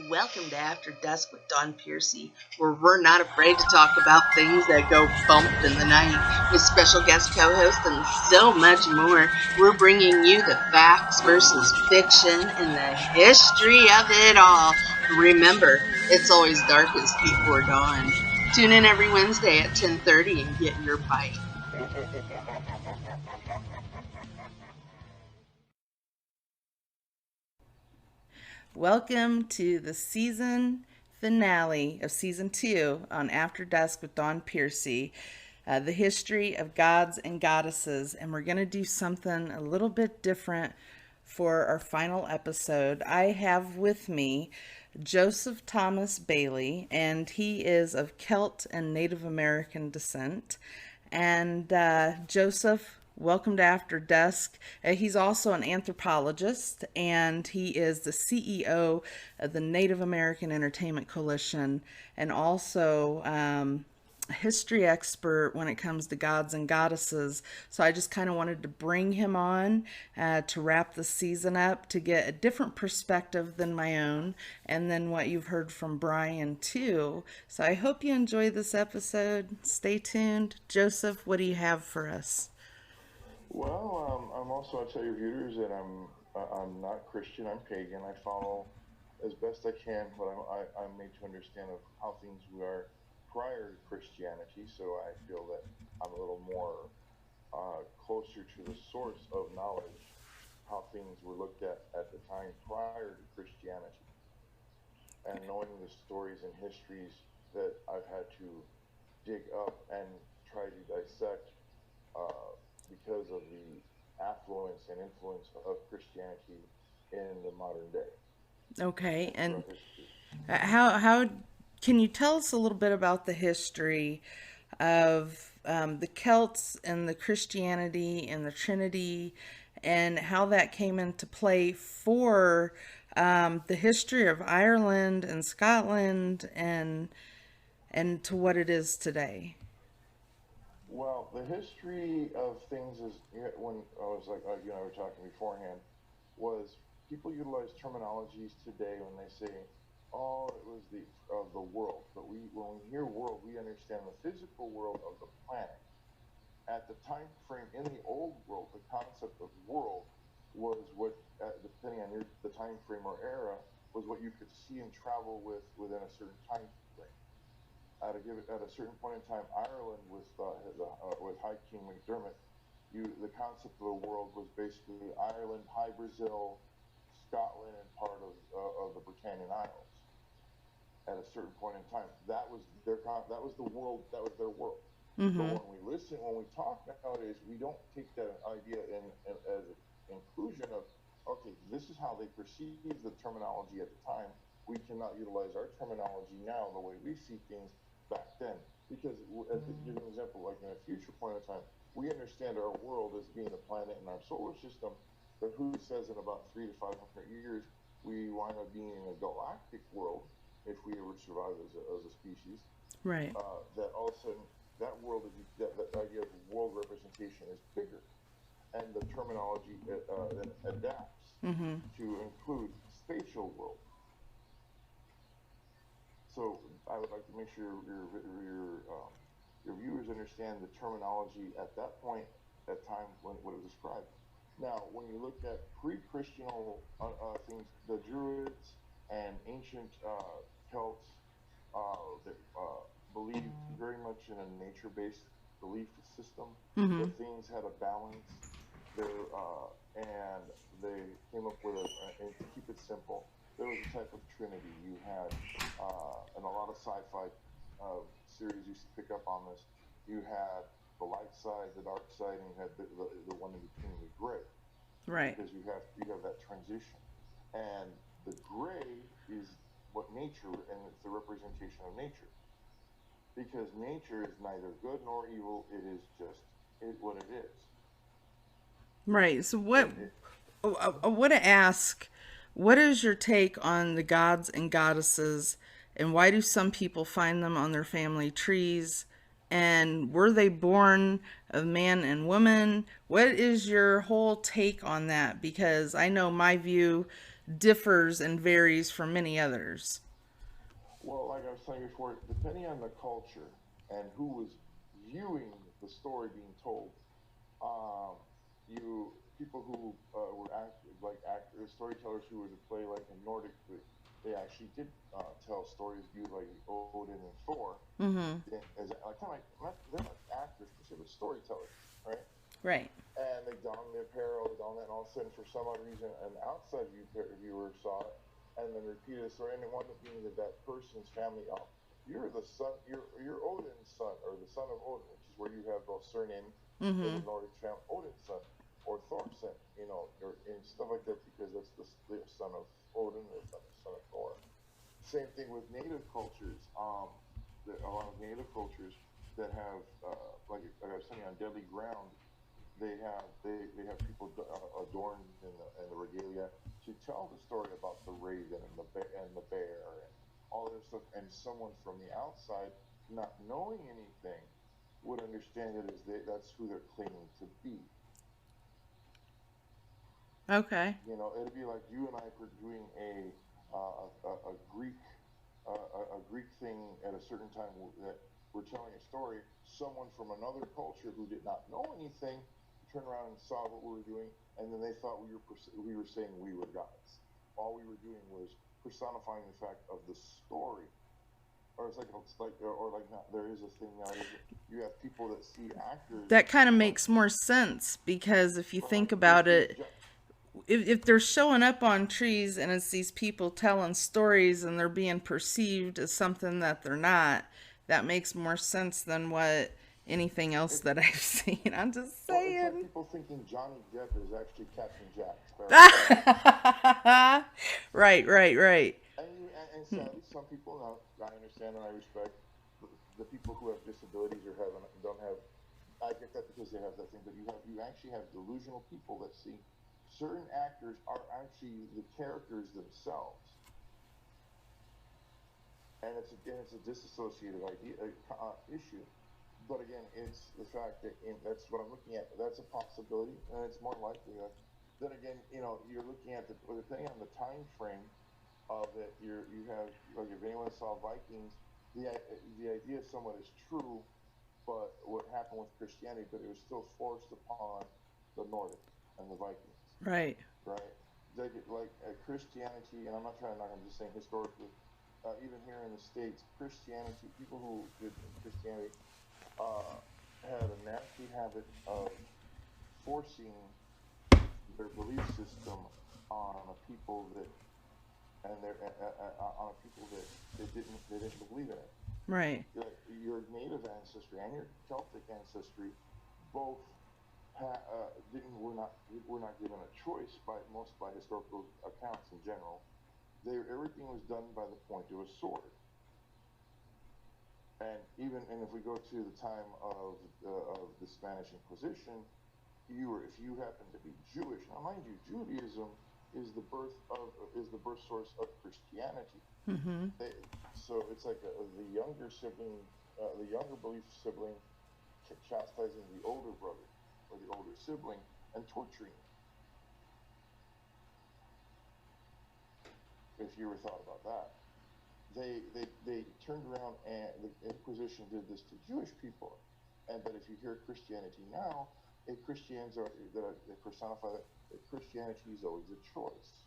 Welcome to After Dusk with Don Piercy, where we're not afraid to talk about things that go bump in the night. With special guest co-host and so much more, we're bringing you the facts versus fiction and the history of it all. Remember, it's always darkest before dawn. Tune in every Wednesday at 10:30 and get your bite. Welcome to the season finale of season 2 on After Dusk with Don Piercy, the history of gods and goddesses. And we're going to do something a little bit different for our final episode. I have with me Joseph Thomas Bailey, and he is of Celt and Native American descent. And Joseph, welcome to After Dusk. He's also an anthropologist, and he is the CEO of the Native American Entertainment Coalition, and also a history expert when it comes to gods and goddesses. So I just kind of wanted to bring him on to wrap the season up, to get a different perspective than my own, and then what you've heard from Brian too. So I hope you enjoy this episode. Stay tuned. Joseph, what do you have for us? Well, I'm also, I'll tell your viewers that I'm not Christian. I'm pagan. I follow as best I can what I'm made to understand of how things were prior to Christianity. So I feel that I'm a little more closer to the source of knowledge, how things were looked at the time prior to Christianity, and knowing the stories and histories that I've had to dig up and try to dissect. Because of the affluence and influence of Christianity in the modern day. Okay, and how can you tell us a little bit about the history of the Celts and the Christianity and the Trinity, and how that came into play for the history of Ireland and Scotland and to what it is today? Well, the history of things is, when I was like, you and I were talking beforehand, was people utilize terminologies today when they say, oh, it was the world. But when we hear world, we understand the physical world of the planet. At the time frame in the old world, the concept of world was what, depending on the time frame or era, was what you could see and travel within a certain time frame. At a certain point in time, Ireland with High King McDermott, the concept of the world was basically Ireland, High Brazil, Scotland, and part of the Britannian Isles. At a certain point in time, that was the world. That was their world. Mm-hmm. But when we talk nowadays, we don't take that idea as an inclusion of, okay, this is how they perceive the terminology at the time. We cannot utilize our terminology now the way we see things back then, because to give an example, like in a future point in time, we understand our world as being a planet in our solar system, but who says in about 300 to 500 years we wind up being in a galactic world if we ever survive as a species, right? That all of a sudden that world that idea of world representation is bigger, and the terminology adapts to include spatial world. So I would like to make sure your viewers understand the terminology at that point, that time when it was described. Now, when you look at pre-Christian things, the Druids and ancient Celts that believed very much in a nature-based belief system. Mm-hmm. That things had a balance there, and they came up with and to keep it simple, there was a type of trinity. You had, and a lot of sci-fi series used to pick up on this, you had the light side, the dark side, and you had the one in between, the gray. Right. Because you have that transition. And the gray is what nature, and it's the representation of nature. Because nature is neither good nor evil, it is just what it is. Right. So I want to ask, what is your take on the gods and goddesses, and why do some people find them on their family trees? And were they born of man and woman? What is your whole take on that? Because I know my view differs and varies from many others. Well, like I was saying before, depending on the culture and who was viewing the story being told, um, you people who were like actors, storytellers who would play like in Nordic, they actually did tell stories viewed like Odin and Thor, Mm-hmm. as like kind of like not, they're not actors per se, but storytellers, right? Right. And they donned the apparel, they donned that, and all of a sudden, for some odd reason, an outside viewer saw it, and then repeated the story, and it wound up being that person's family. Oh, you're the son, you're Odin's son, or the son of Odin, which is where you have those surnames in Mm-hmm. the Nordic family, Odin's son, or Thor's son, or and stuff like that, because that's the son of Odin, or son of Thor. Same thing with native cultures. A lot of native cultures that have, like I was saying, on deadly ground, they have people adorned in the regalia to tell the story about the raven and the bear and all this stuff. And someone from the outside, not knowing anything, would understand it as that's who they're claiming to be. Okay. It'd be like you and I doing a Greek a Greek thing at a certain time that we're telling a story. Someone from another culture who did not know anything turned around and saw what we were doing, and then they thought we were saying we were gods. All we were doing was personifying the fact of the story. Or it's like not, there is a thing now. You have people that see actors That kind of like makes more sense because if you think about Christian. it, if they're showing up on trees and it's these people telling stories and they're being perceived as something that they're not, that makes more sense than what anything else It, that I've seen. I'm just well, it's like saying. people thinking Johnny Depp is actually Captain Jack Sparrow. Right, right. And sadly, some people now, I understand and I respect the people who have disabilities or don't have. I get that because they have that thing, but you actually have delusional people that see certain actors are actually the characters themselves, and it's a disassociated issue. But again, it's the fact that that's what I'm looking at. That's a possibility, and it's more likely that. Then again, you're looking at depending on the time frame of it. You have, like, if anyone saw Vikings, the idea somewhat is true, but what happened with Christianity, but it was still forced upon the Nordic and the Vikings, Right. right? Christianity, and I'm not trying to knock. I'm just saying historically, even here in the states, Christianity, people who did Christianity uh, had a nasty habit of forcing their belief system on a people that and their on a people that they didn't believe in it. Right. Your native ancestry and your Celtic ancestry both didn't were not given a choice by historical accounts in general. Everything was done by the point of a sword. And if we go to the time of the Spanish Inquisition, if you happen to be Jewish, now mind you, Judaism is the birth source of Christianity. Mm-hmm. They, so it's like the younger sibling, the younger belief sibling, chastising the older brother or the older sibling and torturing him. If you ever thought about that, they turned around and the Inquisition did this to Jewish people. And but if you hear Christianity now, Christians they personify that Christianity is always a choice.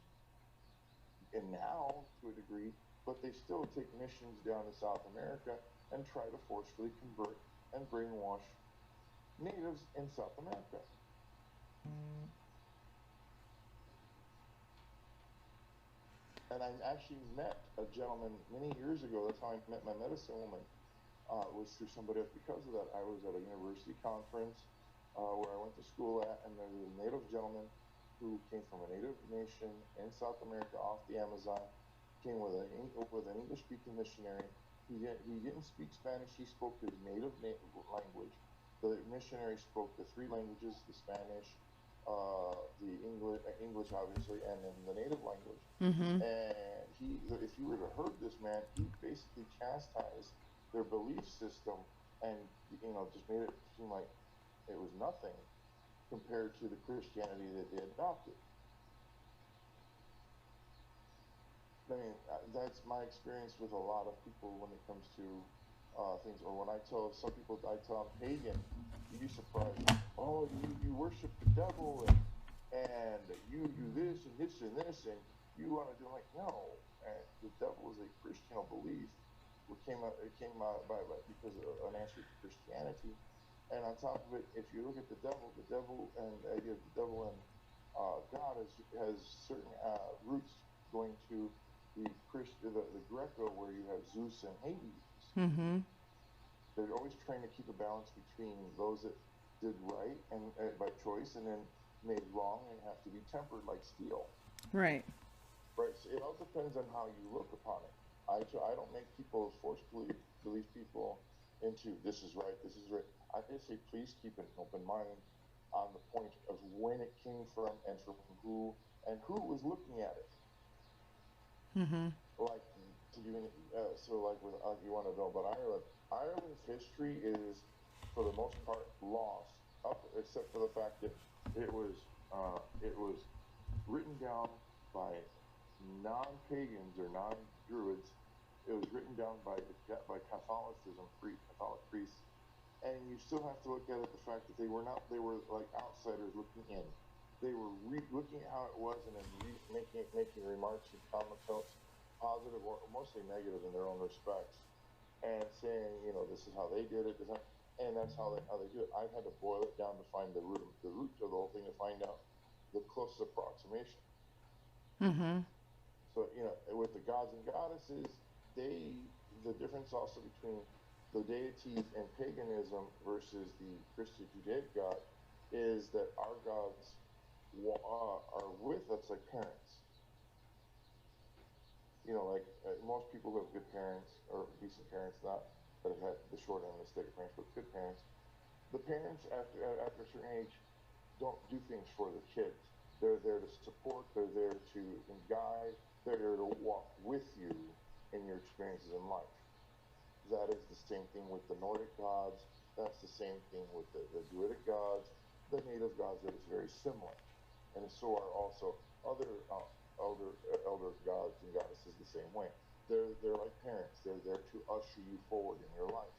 And now, to a degree, but they still take missions down to South America and try to forcefully convert and brainwash natives in South America. And I actually met a gentleman many years ago. That's how I met my medicine woman. Was through somebody else. Because of that, I was at a university conference where I went to school at, and there was a native gentleman who came from a native nation in South America off the Amazon. Came with an English-speaking missionary. He didn't speak Spanish. He spoke his native language. The missionary spoke the three languages: the Spanish, the English obviously, and then the native language. Mm-hmm. And if you were to heard this man, he basically chastised their belief system, and just made it seem like it was nothing compared to the Christianity that they adopted. I mean, that's my experience with a lot of people when it comes to things. Or when I tell some people, I tell them pagan, you'd be surprised. Oh, you worship the devil and you do this and this and this and you want to do like no. And the devil is a Christian belief. It came out because of an answer to Christianity. And on top of it, if you look at the devil and the idea of the devil and God has certain roots going to the Greco, where you have Zeus and Hades. Mm-hmm. They're always trying to keep a balance between those that did right and by choice, and then made wrong and have to be tempered like steel. Right. Right. So it all depends on how you look upon it. I don't make people forcefully believe people into this is right, this is right. I just say please keep an open mind on the point of when it came from and from who was looking at it. Mm-hmm. Like to give you so like with you want to know about Ireland. Ireland's history is for the most part lost, up except for the fact that it was written down by non-pagans or non-druids. It was written down by Catholicism, Catholic priests, and you still have to look at it the fact that they were not they were like outsiders looking in. They were looking at how it was and then making remarks and comments, positive or mostly negative in their own respects, and saying this is how they did it, and that's how they do it. I've had to boil it down to find the root of the whole thing to find out the closest approximation. Mm-hmm. So with the gods and goddesses, the difference also between the deities and paganism versus the Christian Judaic God is that our gods are with us like parents. Like most people who have good parents or decent parents, not that have had the short end of the stick of parents, but good parents. The parents after a certain age don't do things for the kids. They're there to support. They're there to guide. They're there to walk with you in your experiences in life. That is the same thing with the Nordic gods. That's the same thing with the Druidic gods, the native gods. That is very similar, and so are also other elder gods and goddesses the same way. They're like parents. They're there to usher you forward in your life.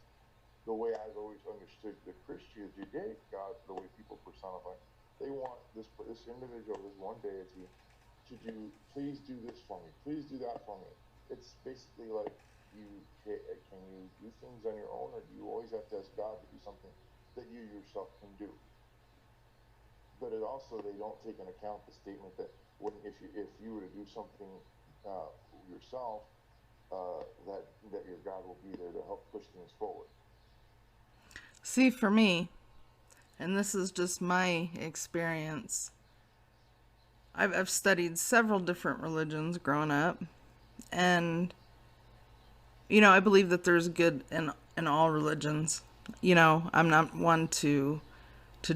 The way I've always understood the Christian Judaic God, the way people personify, they want this individual, this one deity, to do. Please do this for me. Please do that for me. It's basically like can you do things on your own, or do you always have to ask God to do something that you yourself can do? But it also they don't take into account the statement that when if you were to do something uh, yourself, that your God will be there to help push things forward. See, for me, and this is just my experience, I've studied several different religions growing up, and I believe that there's good in all religions. I'm not one to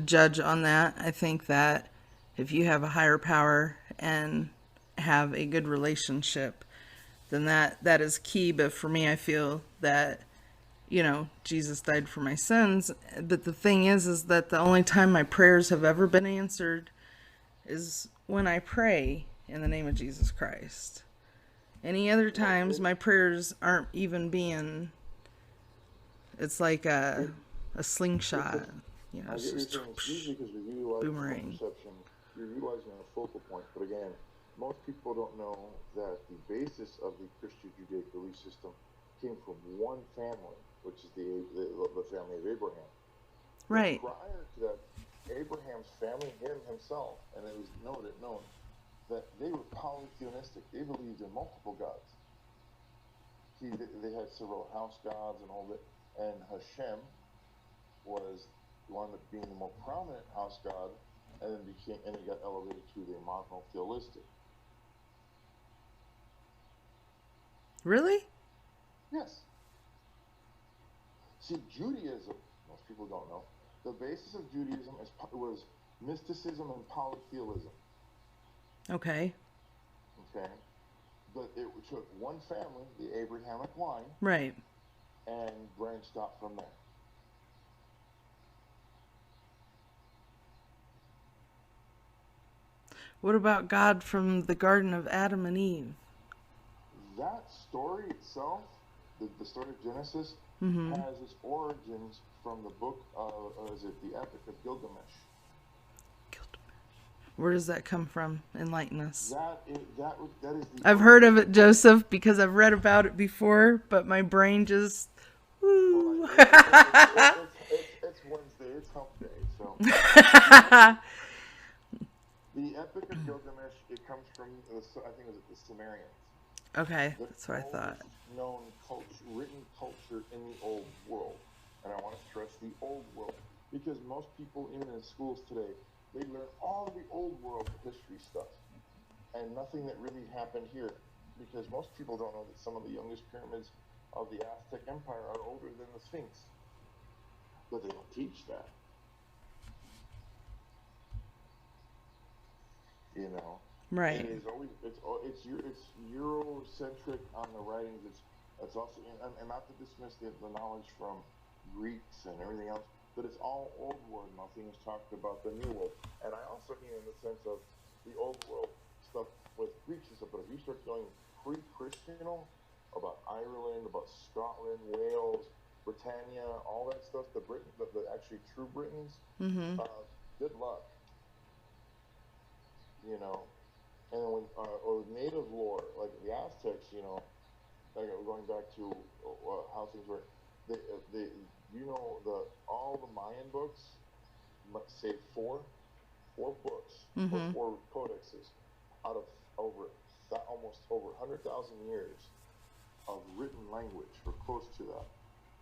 judge on that. I think that if you have a higher power and have a good relationship, then that is key. But for me, I feel that Jesus died for my sins. But the thing is that the only time my prayers have ever been answered is when I pray in the name of Jesus Christ. Any other Well, times my prayers aren't even being, it's like it, a slingshot. I It's get what you're just saying. It's usually because you're utilizing your own boomerang. perception. You're utilizing a focal point. But again, most people don't know that the basis of the Christian Judaic belief system came from one family, which is the family of Abraham. But Right. prior to that, Abraham's family, him himself, and it was known that they were polytheistic. They believed in multiple gods. See, they had several house gods and all that, and Hashem was wound up being the more prominent house god, and then he got elevated to the monotheistic. Really? Yes. See, Judaism, most people don't know, the basis of Judaism was mysticism and polytheism. Okay. Okay, but it took one family, the Abrahamic line, Right. and branched out from there. What about God from the Garden of Adam and Eve? that story itself, the story of Genesis, has its origins from the book of, is it the Epic of Gilgamesh? Where does that come from? Enlighten us. That is the I've heard of it, Joseph, because I've read about it before, but my brain just... Woo. It's Wednesday, it's hump day, so... The Epic of Gilgamesh, it comes from, I think it was the Sumerians. Okay, that's what I thought. The known written culture in the old world. And I want to stress the old world. Because most people, even in schools today, they learn all the old world history stuff. And nothing that really happened here. Because most people don't know that some of the youngest pyramids of the Aztec Empire are older than the Sphinx. But they don't teach that. You know, right? It is always it's Eurocentric on the writings. It's also and not to dismiss the knowledge from Greeks and everything else, but it's all old world. Nothing is talked about the new world. And I also mean in the sense of the old world stuff with Greeks and stuff. But if you start going pre-Christian about Ireland, about Scotland, Wales, Britannia, all that stuff, the actually true Britons, good luck. You know, and then or native lore, like the Aztecs, you know, like going back to how things were, all the Mayan books, say four books, or four codexes, out of almost over 100,000 years of written language, or close to that,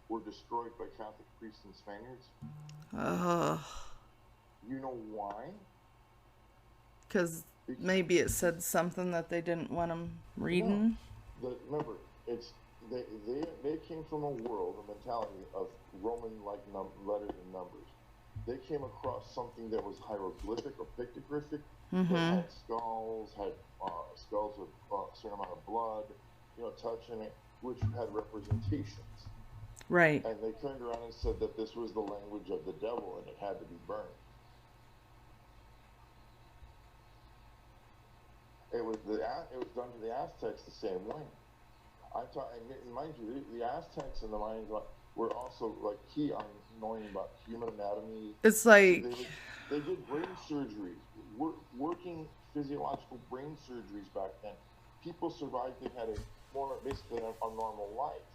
were destroyed by Catholic priests and Spaniards. You know why? Because maybe it said something that they didn't want them reading. No. Remember, they came from a world, a mentality of Roman-like letters and numbers. They came across something that was hieroglyphic or pictographic, that had skulls with a certain amount of blood, you know, touching it, which had representations. Right. And they turned around and said that this was the language of the devil and it had to be burned. It was done to the Aztecs the same way. And mind you, the Aztecs and the Mayans were also like key on knowing about human anatomy. It's like they did brain surgeries, working physiological brain surgeries back then. People survived; they had basically a normal life.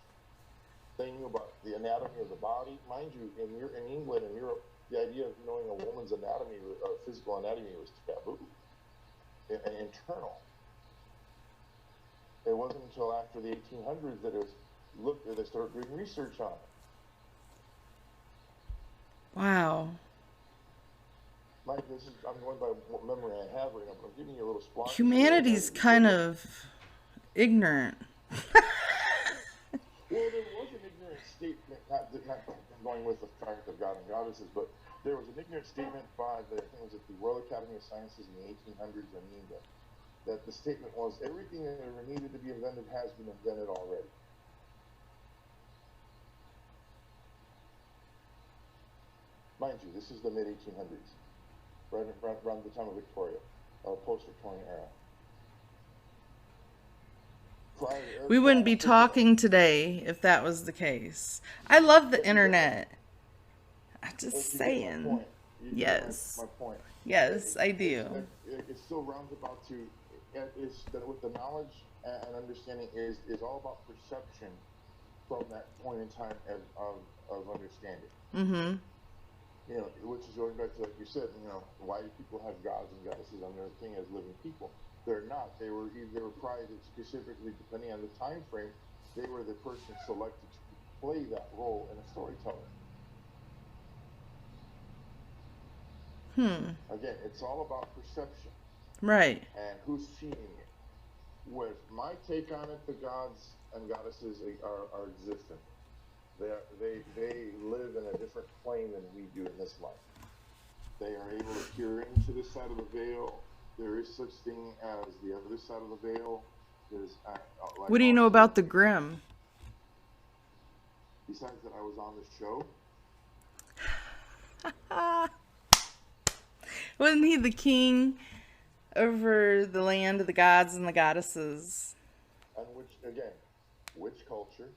They knew about the anatomy of the body. Mind you, in England and Europe, the idea of knowing a woman's anatomy, physical anatomy, was taboo. Internal. It wasn't until after the 1800s that they started doing research on it. Wow. Mike, I'm going by what memory I have right now, but I'm giving you a little splotch. Humanity's kind of ignorant. Well, there was an ignorant statement, not going with the fact of God and goddesses, but there was an ignorant statement by I think it was at the Royal Academy of Sciences in the 1800s in England, that the statement was, everything that ever needed to be invented has been invented already. Mind you, this is the mid-1800s, right around the time of Victoria, post-Victorian era. We wouldn't be talking today if that was the case. I love the internet. I'm just saying. Yes. My point. Yes, I do. It still rounds about to, is that with the knowledge and understanding is all about perception from that point in time of understanding. Mm-hmm. You know, which is going back to, like you said, you know, why do people have gods and goddesses on their thing as living people? They're not. They were prized specifically, depending on the time frame, they were the person selected to play that role in a storyteller. Again, it's all about perception. Right. And who's seeing it. With my take on it, the gods and goddesses are existent. They live in a different plane than we do in this life. They are able to peer into this side of the veil. There is such thing as the other side of the veil. There's like, what do you know about the Grimm? Besides that, I was on the show. Wasn't he the king over the land of the gods and the goddesses? And which, again, which culture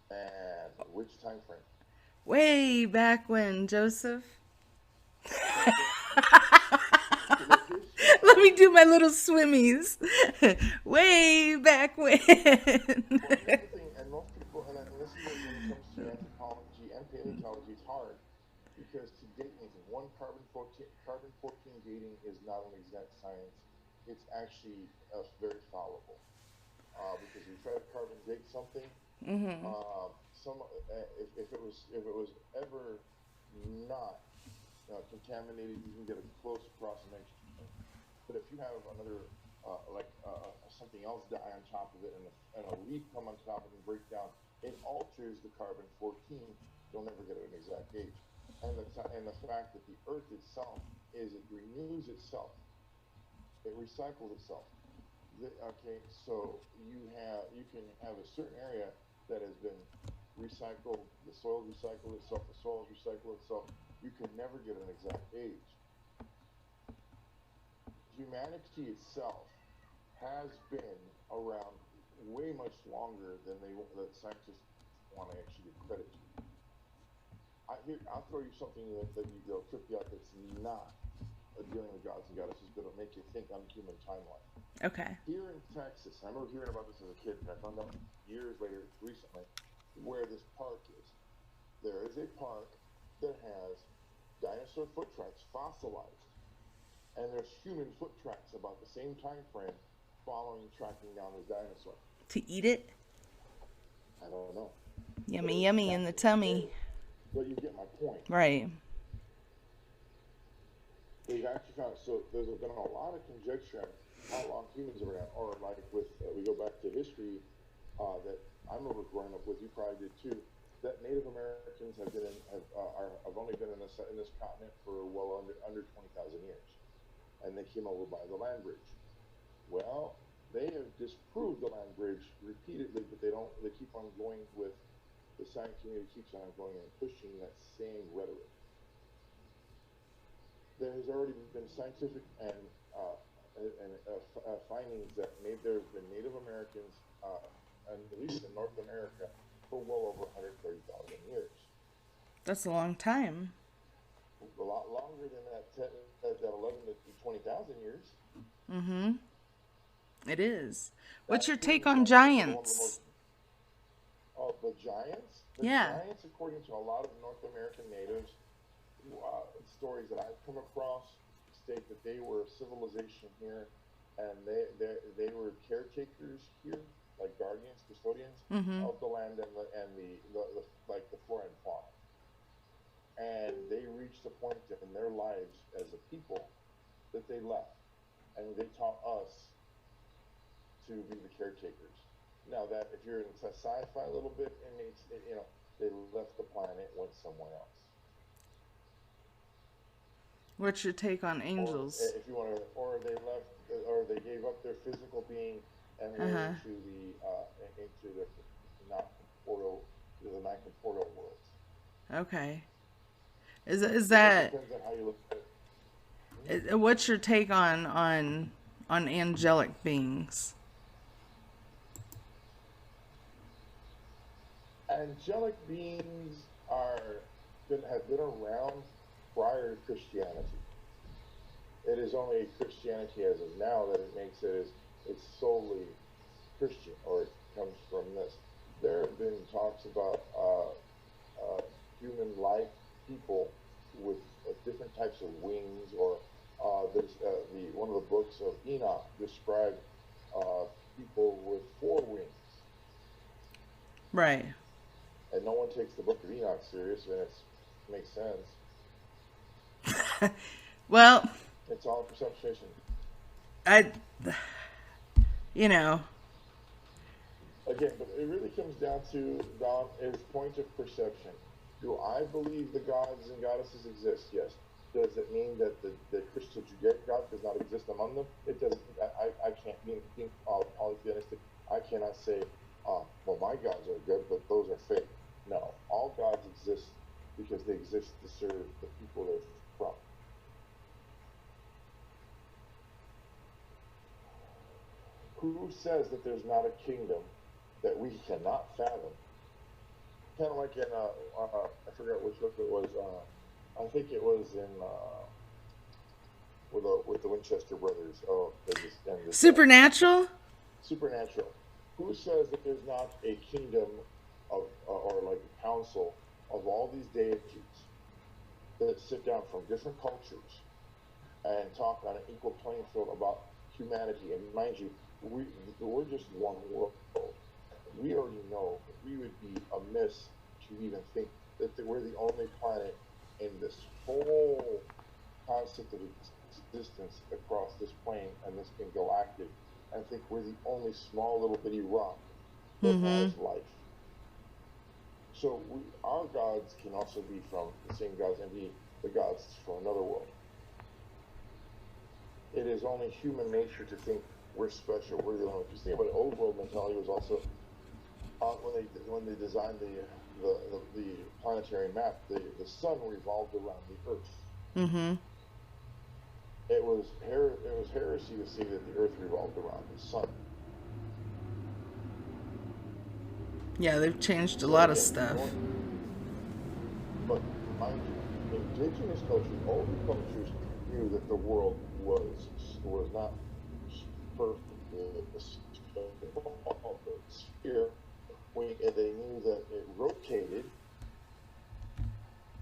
and which time frame? Way back when, Joseph. Okay, so the history Let me of, do my little swimmies. Way back when. well, here's the thing, and most people, and this is what, when it comes to anthropology and paleontology, it's hard because to date anything, one carbon 14 dating is not an exact science. It's actually very fallible because if you try to carbon date something, if it was ever not contaminated, you can get a close approximation. But if you have another something else die on top of it and a leaf come on top of it and break down, it alters the carbon 14. You'll never get an exact age. And the fact that the Earth itself it renews itself, it recycles itself. Okay, so you can have a certain area that has been recycled. The soil recycled itself. The soil recycled itself. You can never get an exact age. Humanity itself has been around way much longer than that scientists want to actually give credit to. I'll throw you something that'll trip you out that's not dealing with gods and goddesses, but it'll make you think on the human timeline. Okay. Here in Texas, I remember hearing about this as a kid, and I found out years later, recently, where this park is. There is a park that has dinosaur foot tracks fossilized, and there's human foot tracks about the same time frame tracking down this dinosaur. To eat it? I don't know. Yummy, yummy in the tummy. But you get my point. Right. They've actually found, so there's been a lot of conjecture on how long humans have been around, or like with, we go back to history, that I remember growing up with, you probably did too, that Native Americans have only been in this continent for well under 20,000 years, and they came over by the land bridge. Well, they have disproved the land bridge repeatedly, but they keep on going with, the science community keeps on going and pushing that same rhetoric. There has already been scientific and findings that there's been Native Americans, and at least in North America, for well over 130,000 years. That's a long time. A lot longer than that 11 to 20,000 years. Mm-hmm. It is. What's That's your take one on of the giants? the giants? Yeah. Giants, according to a lot of North American natives, stories that I've come across state that they were a civilization here, and they were caretakers here, like guardians, custodians of the land and the flora and fauna. And they reached a point in their lives as a people that they left, and they taught us to be the caretakers. Now that if you're into sci-fi a little bit, and they left the planet, went somewhere else. What's your take on angels? Or if you want to, or they left, or they gave up their physical being and went into the non-corporeal worlds. Okay. Is that? It depends on how you look at it. What's your take on angelic beings? Angelic beings have been around prior to Christianity. It is only Christianity as of now that it makes it's solely Christian, or it comes from this. There have been talks about human-like people with different types of wings, or one of the books of Enoch described people with 4 wings. Right. And no one takes the book of Enoch serious, and it makes sense. Well, it's all perception. Again, but it really comes down to, Don, is point of perception. Do I believe the gods and goddesses exist? Yes. Does it mean that the crystal Judaic God does not exist among them? It doesn't. I can't be polytheistic. I cannot say, well, my gods are good, but those are fake. No, all gods exist because they exist to serve the people they're from. Who says that there's not a kingdom that we cannot fathom? Kind of like in I forgot which book it was. I think it was in with the Winchester brothers. Oh, they just ended that. Supernatural? Supernatural. Who says that there's not a kingdom of or like a council of all these deities that sit down from different cultures and talk on an equal playing field about humanity? And mind you, we're just one world. We already know we would be amiss to even think that we're the only planet in this whole concept of existence across this plane and this galactic, and think we're the only small little bitty rock that Mm-hmm. has life. So our gods can also be from the same gods and be the gods from another world. It is only human nature to think we're special, we're the only one. If you think about it, old world mentality was also when they designed the planetary map, the sun revolved around the earth. Mm-hmm. It was heresy to say that the earth revolved around the sun. Yeah, they've changed a So lot of again, stuff. but mind you, indigenous cultures, older cultures knew that the world was not perfect. The sphere, and they knew that it rotated.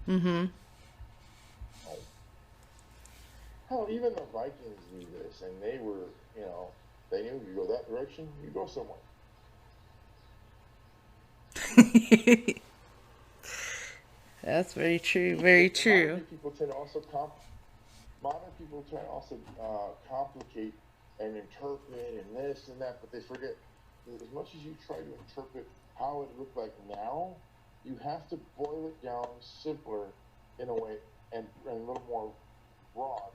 Mm-hmm. Hell, even the Vikings knew this, and they were, they knew you go that direction, you go somewhere. That's very true. Very true. Modern people try to also complicate and interpret and this and that, but they forget that as much as you try to interpret how it looked like now, you have to boil it down simpler in a way and a little more broad,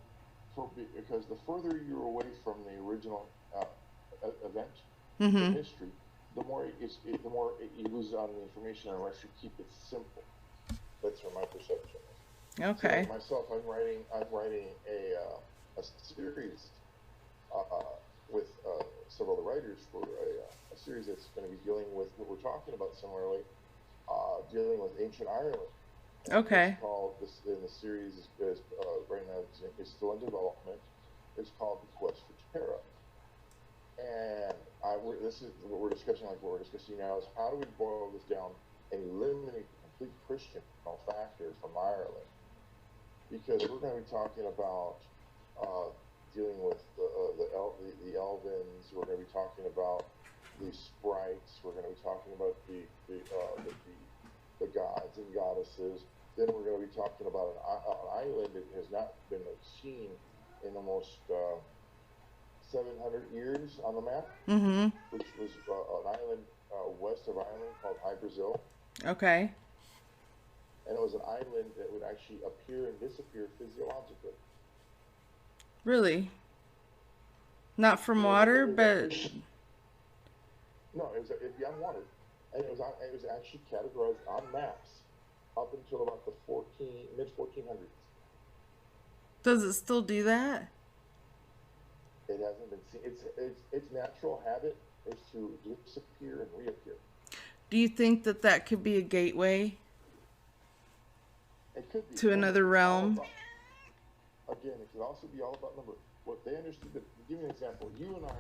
because the further you're away from the original event in Mm-hmm. history, the more you lose on the information unless you keep it simple. That's from my perception. So Okay. myself, I'm writing a series with several other writers for a series that's going to be dealing with what we're talking about similarly, dealing with ancient Ireland. And it's Okay. called this in the series is right now is still in development. It's called The Quest for Terra. And this is what we're discussing. Like what we're discussing now is how do we boil this down and eliminate the complete Christian factor from Ireland? Because we're going to be talking about dealing with the Elvins. We're going to be talking about the sprites. We're going to be talking about the gods and goddesses. Then we're going to be talking about an island that has not been seen in almost 700 years on the map, Mm-hmm. which was an island west of Ireland called High Brazil. Okay. And it was an island that would actually appear and disappear physiologically. Really? Not from It water, was but no, it'd be unwanted, and it was actually categorized on maps up until about the mid 1400s. does it still do that? It hasn't been seen. Its natural habit is to disappear and reappear. Do you think that that could be a gateway It could be, to and another it's all realm? about, again, it could also be all about number. What they understood. To give you an example, you and I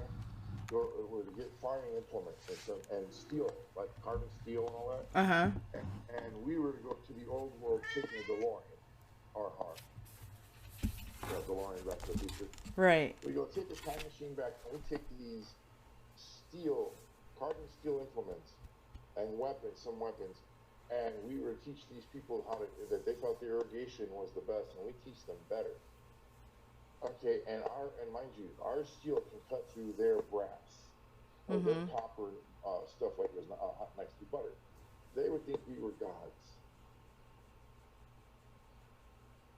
were to get farming implements and steel, like carbon steel and all that, Uh-huh. and we were to go to the old world taking a DeLorean, or DeLorean back to the future. Right. We go take a time machine back, and we take these carbon steel implements and some weapons, and we were to teach these people that they thought the irrigation was the best, and we teach them better. Okay, and mind you, our steel can cut through their brass or their Mm-hmm. copper stuff like this next to butter. They would think we were gods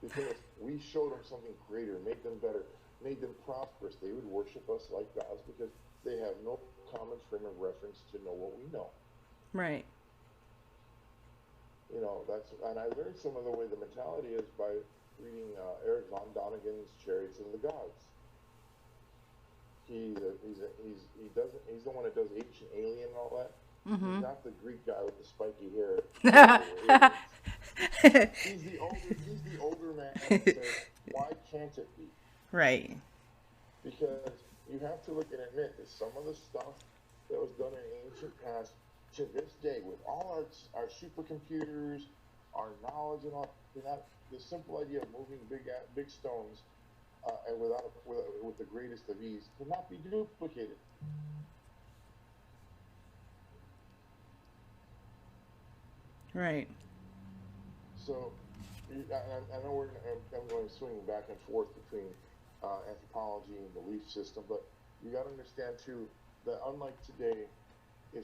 because we showed them something greater, made them better, made them prosperous. They would worship us like gods because they have no common frame of reference to know what we know. Right. And I learned some of the way the mentality is by reading Eric von Donigan's Chariots of the Gods. He's the one that does Ancient Alien and all that. He's Mm-hmm. not the Greek guy with the spiky hair that does the aliens. He's the older man that says, why can't it be? Right. Because you have to look and admit that some of the stuff that was done in ancient past to this day, with all our supercomputers, our knowledge and all, the simple idea of moving big stones and with the greatest of ease cannot be duplicated. Right. So I know I'm going swinging back and forth between anthropology and belief system, but you got to understand too that unlike today, if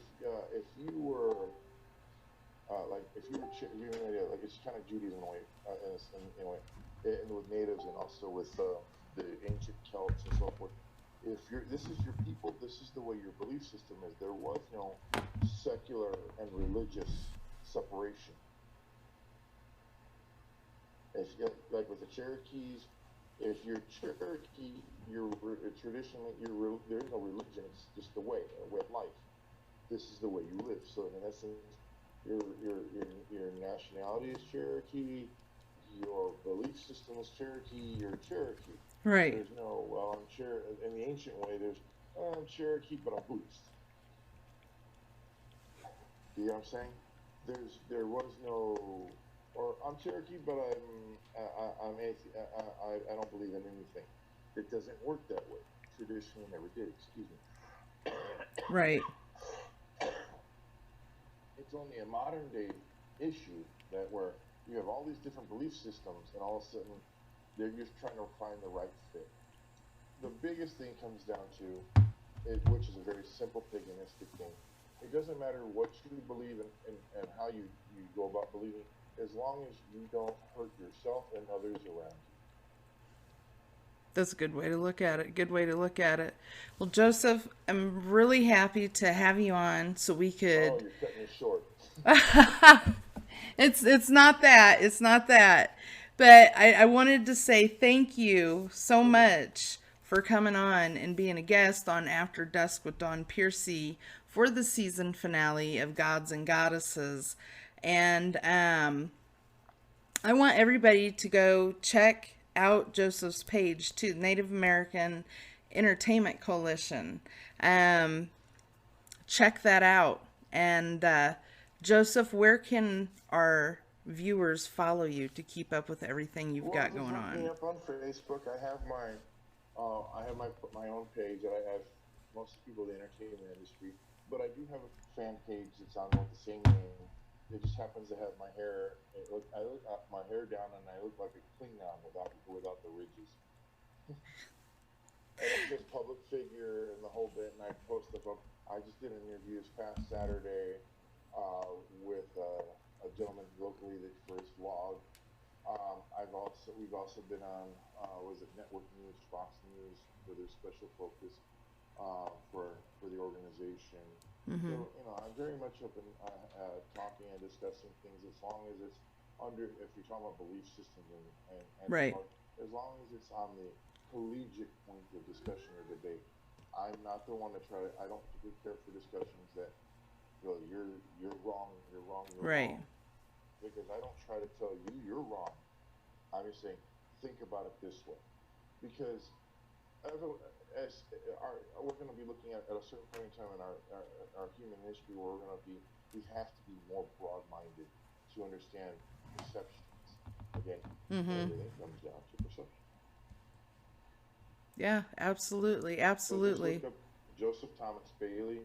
you were like if you were give you an idea, like it's kind of Judaism in a way, in a way, and with natives and also with the ancient Celts and so forth. If this is your people, this is the way your belief system is. There was no secular and religious separation. If like with the Cherokees, if you're Cherokee, you're traditionally there's no religion. It's just the way of life. This is the way you live. So in essence, your nationality is Cherokee, your belief system is Cherokee, you're Cherokee. Right. There's no in the ancient way. There's I'm Cherokee, but I'm Buddhist. You know what I'm saying? There was no, or I'm Cherokee, but I'm I don't believe in anything. It doesn't work that way. Traditionally, never did. Excuse me. Right. It's only a modern day issue that where you have all these different belief systems, and all of a sudden they're just trying to find the right fit. The biggest thing comes down to which is a very simple paganistic thing. It doesn't matter what you believe in and how you go about believing, as long as you don't hurt yourself and others around you. That's a good way to look at it. Good way to look at it. Well, Joseph, I'm really happy to have you on so we Oh, could. you're cutting me short. It's not that. It's not that. But I wanted to say thank you so much for coming on and being a guest on After Dusk with Don Piercy for the season finale of Gods and Goddesses. And I want everybody to go check out Joseph's page too, Native American Entertainment Coalition. Um, Check that out. And Joseph, where can our viewers follow you to keep up with everything you've Well, got just going look me on? up on Facebook. I have my own page that I have most people in the entertainment industry, but I do have a fan page that's on with the same name. It just happens to have my hair. I look my hair down, and I look like a Klingon without the ridges. And it says public figure and the whole bit. And I post stuff up. I just did an interview this past Saturday with a gentleman locally that for his vlog. We've also been on was it Network News, Fox News for their special focus for the organization. So Mm-hmm. I'm very much open talking and discussing things as long as it's under if you're talking about belief systems and Right. anthropology, as long as it's on the collegiate point of discussion or debate. I'm not the one to try to. I don't care for discussions that well you're wrong, you're wrong, you're Right. wrong, because I don't try to tell you you're wrong. I'm just saying think about it this way, because as we're going to be looking at a certain point in time in our human history where we have to be more broad-minded to understand perceptions. Again, Mm-hmm. everything comes down to perception. Yeah, absolutely. So just look Absolutely. up Joseph Thomas Bailey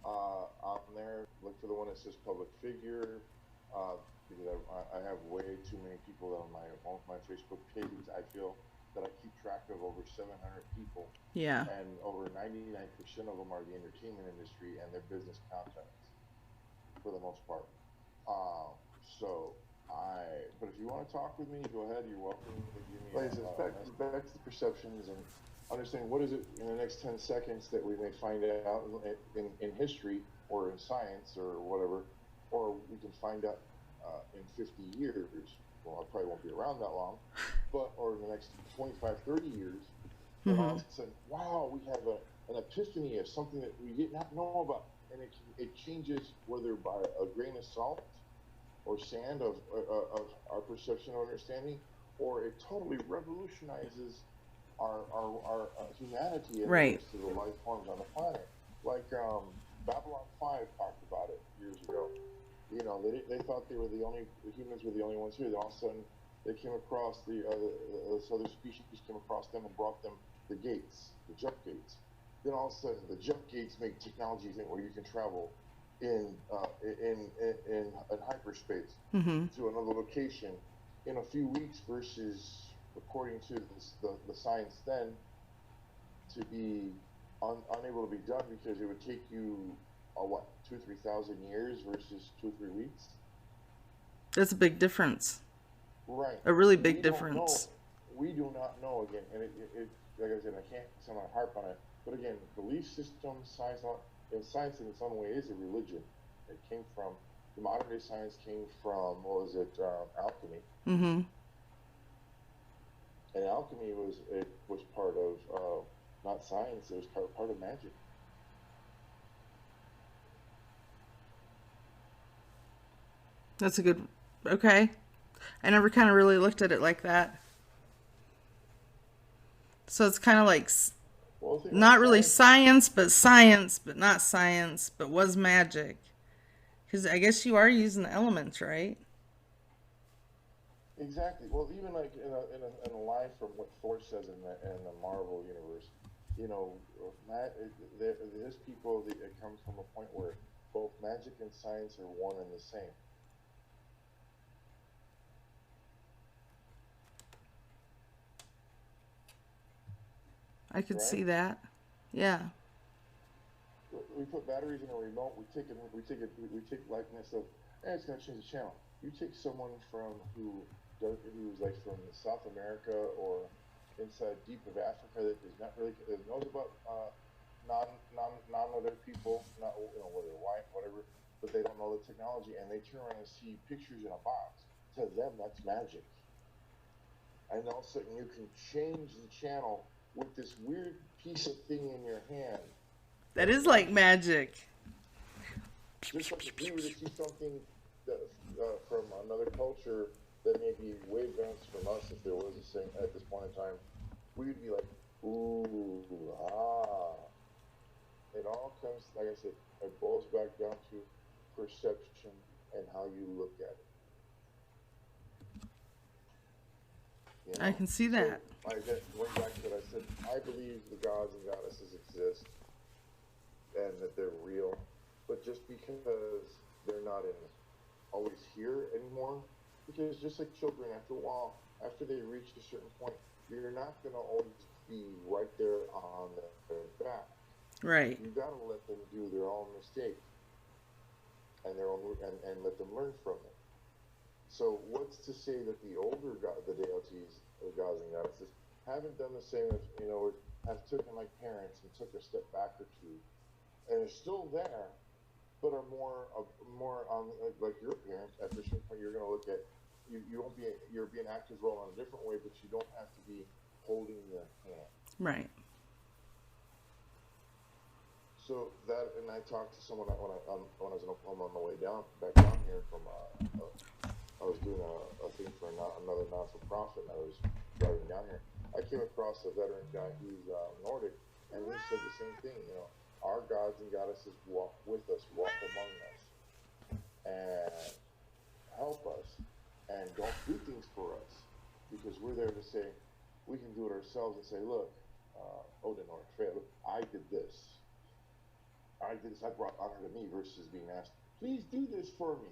on there. Look for the one that says public figure. Because I have way too many people on my Facebook page. I feel that I keep track of over 700 people, Yeah. and over 99% of them are the entertainment industry and their business contacts for the most part. Um, so but if you want to talk with me, go ahead. You're welcome to give me Like I said, back to the perceptions and understand what is it in the next 10 seconds that we may find out in history or in science or whatever, or we can find out in 50 years. Well, I probably won't be around that long, but or in the next 25, 30 years, Then all of a sudden, wow, we have an epiphany of something that we did not know about, and it changes whether by a grain of salt or sand of our perception or understanding, or it totally revolutionizes our humanity and the Right. rest of the life forms on the planet. Like Babylon 5 talked about it years ago. You know, they thought they were the only humans were the only ones here. Then all of a sudden, they came across this other species came across them and brought them the gates, the jump gates. Then all of a sudden, the jump gates make technology thing where you can travel in hyperspace to another location in a few weeks versus, according to the science then, to be unable to be done because it would take you what 2,000 to 3,000 years versus 2 or 3 weeks. That's a big difference. Right. A really So big difference. we do not know again, and like I said, I can't somehow harp on it. But again, belief system, science, and science in its own way is a religion. It came from the modern day science came from what was it, alchemy, Mm-hmm. and alchemy was part of not science. It was part of magic. That's a good. Okay. I never kind of really looked at it like that. So it's kind of like Well, the thing about not really science, science, but not science, but was magic. Because I guess you are using the elements, right? exactly. Well, even like in a line from what Thor says in the Marvel universe, you know, there's people that it comes from a point where both magic and science are one and the same. I could Right? see that. Yeah. We put batteries in a remote. We take likeness of, it's gonna change the channel. You take someone who's like from South America or inside deep of Africa that is not really that knows about non other people, not whether white whatever, but they don't know the technology, and they turn around and see pictures in a box. To them, that's magic. And all of a sudden, you can change the channel with this weird piece of thing in your hand. That That's is like magic. magic. Just like if we were to see something that, from another culture that may be way advanced from us, if there was a thing at this point in time, we'd be like, ooh, ah. It all comes, like I said, it boils back down to perception and how you look at it. You I know. can see So that. going back to what I said, I believe the gods and goddesses exist and that they're real, but just because they're not always here anymore, because just like children, after a while, after they reach a certain point, you're not going to always be right there on their back. Right. You got to let them do their own mistake and and let them learn from it. So what's to say that the deities, the gods and goddesses, haven't done the same as have taken like parents and took a step back or two, and are still there, but are more on like your parents. After some point, you're going to look at you won't be you're being active role in a different way, but you don't have to be holding their hand. Right. So that, and I talked to someone when I was in Oklahoma on the way back down here from I was doing a thing for another not-for-profit, and I was driving down here. I came across a veteran guy who's Nordic, and he said the same thing. Our gods and goddesses walk with us, walk among us, and help us, and don't do things for us, because we're there to say we can do it ourselves and say, look, Odin or Freya, look, I did this. I brought honor to me versus being asked, please do this for me.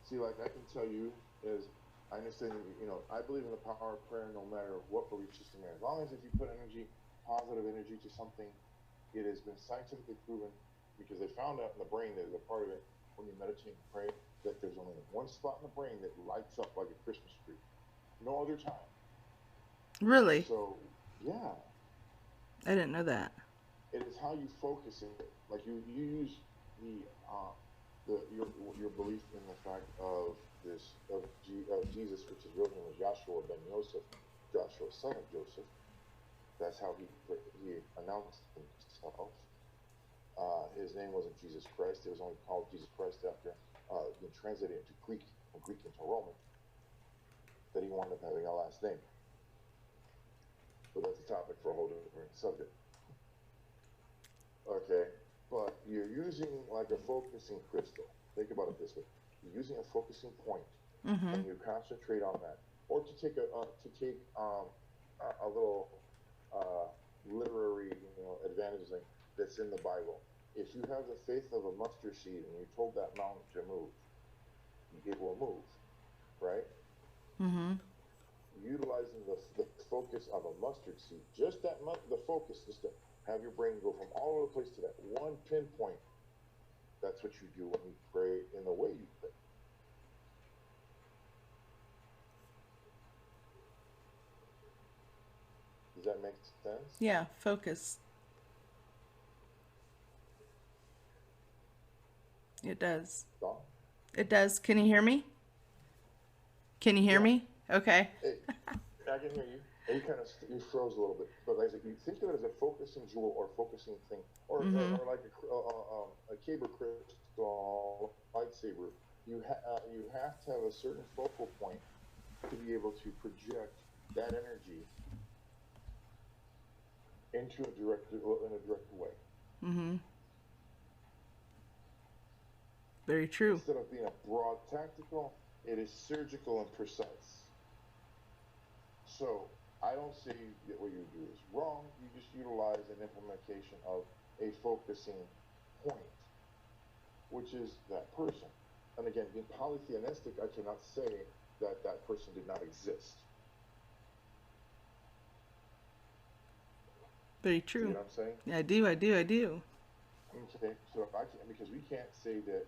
See, like I can tell you is, I understand, I believe in the power of prayer no matter what belief system you're in. As long as if you put positive energy to something, it has been scientifically proven, because they found out in the brain that a part of it, when you meditate and pray, that there's only one spot in the brain that lights up like a Christmas tree. No other time. Really? So, yeah. I didn't know that. It is how you focus it. Like you use the your belief in the fact of Jesus, which his real name was Joshua ben Joseph, Joshua son of Joseph. That's how he announced himself. His name wasn't Jesus Christ. It was only called Jesus Christ after being translated into Greek, from Greek into Roman, that he wound up having a last name. But that's a topic for a whole different subject. Okay, but you're using like a focusing crystal. Think about it this way: you're using a focusing point, and you concentrate on that. Or to take a little literary advantage that's in the Bible. If you have the faith of a mustard seed and you told that mountain to move, it will move, right? Utilizing the focus of a mustard seed, just the focus, just to have your brain go from all over the place to that one pinpoint. That's what you do when you pray in the way you pray. Does that make sense? Yeah, focus. It does. Dawn? It does. Can you hear me? Can you hear me? Okay. Hey, I can hear you. And you froze a little bit, but like you think of it as a focusing jewel or focusing thing, or like a caber crystal lightsaber. You have to have a certain focal point to be able to project that energy in a direct way. Very true. Instead of being a broad tactical, it is surgical and precise. So I don't say that what you do is wrong. You just utilize an implementation of a focusing point, which is that person. And again, being polytheistic, I cannot say that that person did not exist. Very true. See what I'm saying? I do. Okay, so because we can't say that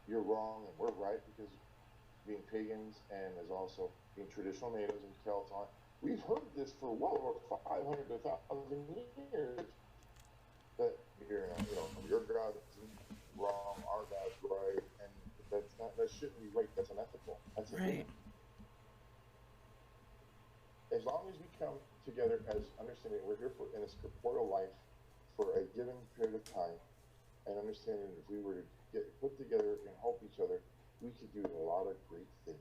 you're wrong and we're right, because being pagans and as also being traditional natives and Celts on, we've heard this for well over 500 to 1,000 years. That your God is wrong, our God's right, and that shouldn't be right. That's unethical. That's right. As long as we come together as understanding we're here in this corporeal life for a given period of time, and understanding if we were to get put together and help each other, we could do a lot of great things.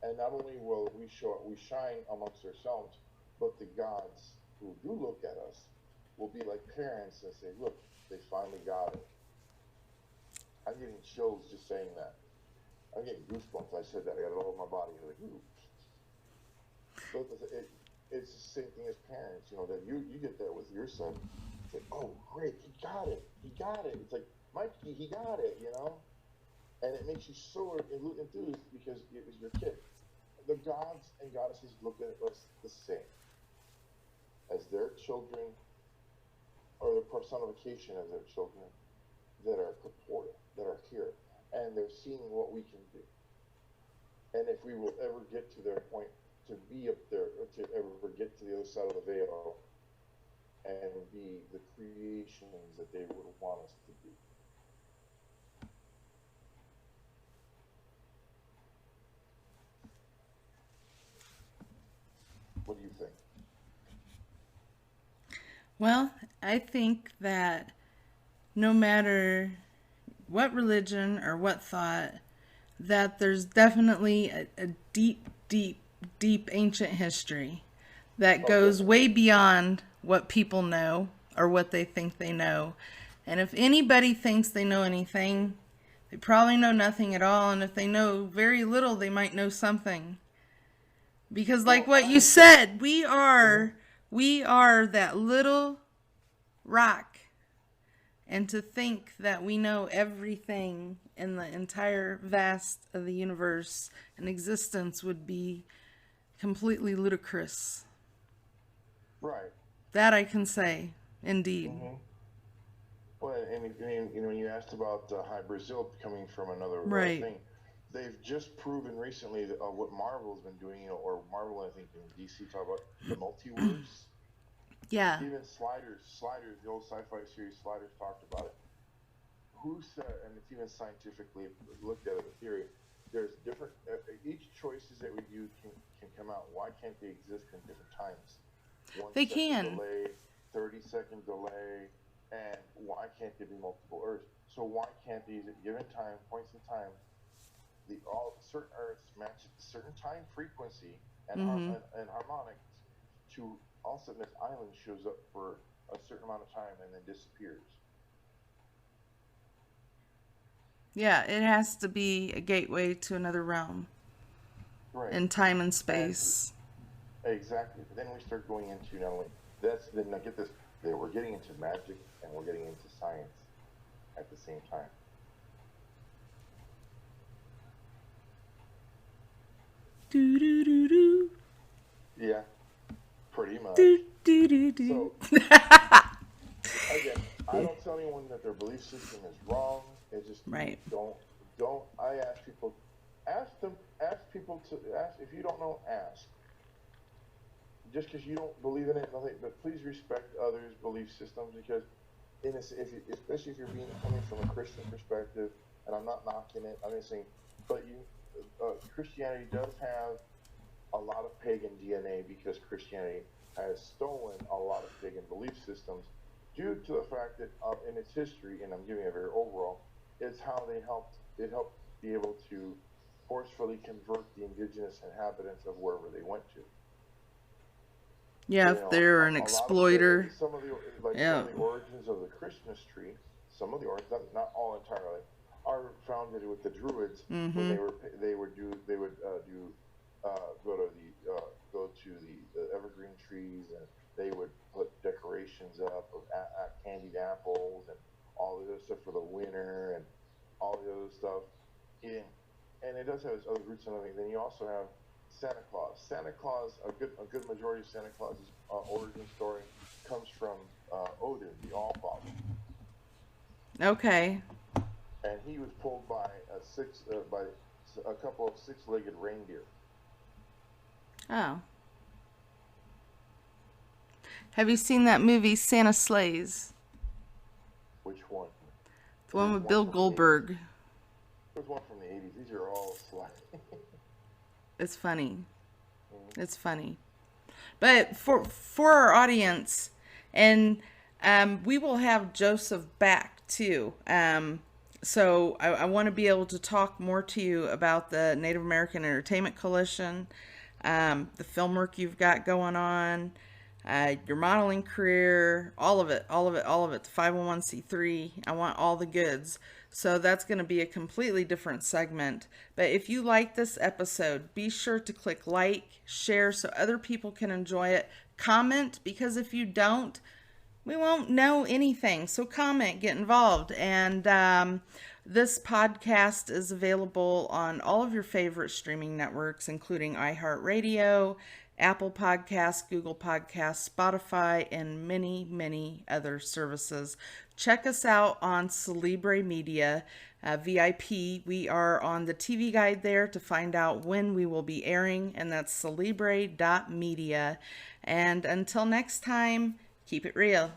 And not only will we shine amongst ourselves, but the gods who do look at us will be like parents and say, look, they finally got it. I'm getting chills just saying that. I'm getting goosebumps. I said that. I got it all over my body. I'm like, ooh. But it's the same thing as parents, that you get that with your son. It's like, oh, great, he got it. It's like, Mikey, he got it, And it makes you so enthused because it was your kid. The gods and goddesses look at us the same as their children, or the personification of their children that are corporeal, that are here, and they're seeing what we can do. And if we will ever get to their point to be up there, or to ever get to the other side of the veil and be the creations that they would want us to be. What do you think? Well, I think that no matter what religion or what thought, that there's definitely a deep, deep, deep ancient history that goes way beyond what people know or what they think they know. And if anybody thinks they know anything, they probably know nothing at all. And if they know very little, they might know something. Because like what you said, we are that little rock. And to think that we know everything in the entire vast of the universe and existence would be completely ludicrous. Right. That I can say, indeed. Mm-hmm. Well, and when you asked about High Brazil coming from another thing, they've just proven recently that, what Marvel's been doing, or Marvel, I think, in DC, talk about the multiverse. Yeah. Even Sliders, the old sci-fi series Sliders talked about it. Who said, and it's even scientifically looked at as a theory, there's different, each choices that we do can come out. Why can't they exist in different times? one They second can. delay, 30-second delay, and why can't there be multiple Earths? So why can't these at given time, points in time, the all certain Earths match at a certain time frequency and, Mm-hmm. and harmonic to all of a sudden this island shows up for a certain amount of time and then disappears. Yeah, it has to be a gateway to another realm Right. in time and And space. exactly. But then we start going into not only that's then now get this, that we're getting into magic and we're getting into science at the same time. Do do do do Yeah, pretty much. do do do do. So again, I don't tell anyone that their belief system is wrong. It's just Right. don't. I ask people, ask people to ask if you don't know, ask. Just because you don't believe in it, nothing. But please respect others' belief systems because, in a, if you, especially if you're being coming from a Christian perspective, and I'm not knocking it, I'm just saying, but Christianity does have a lot of pagan DNA because Christianity has stolen a lot of pagan belief systems due to the fact that in its history, and I'm giving it very overall, is how it helped be able to forcefully convert the indigenous inhabitants of wherever they went to. Yeah, if they're an A lot of exploiter. some of the Yeah. some of the origins of the Christmas tree, some of the origins, not all entirely, are founded with the Druids when Mm-hmm. they would go to the evergreen trees and they would put decorations up of candied apples and all the other stuff for the winter and all the other stuff. And it does have its other roots and everything. Then you also have Santa Claus. Santa Claus, a good majority of Santa Claus's origin story comes from Odin, the Allfather, Okay. and he was pulled by a couple of six-legged reindeer. Oh. Have you seen that movie Santa Slays? Which one? The one There's with one Bill from the 80s. Goldberg. There's one from the 80s. These are all sly. It's funny. It's funny. But for our audience, and we will have Joseph back too. So I want to be able to talk more to you about the Native American Entertainment Coalition, the film work you've got going on, your modeling career, all of it, all of it, all of it. The 501c3. I want all the goods. So that's going to be a completely different segment. But if you like this episode, be sure to click like, share so other people can enjoy it. Comment, because if you don't, we won't know anything. So comment, get involved. And this podcast is available on all of your favorite streaming networks, including iHeartRadio, Apple Podcasts, Google Podcasts, Spotify, and many, many other services. Check us out on Celebre Media, VIP. We are on the TV guide there to find out when we will be airing, and that's celebre.media. And until next time, keep it real.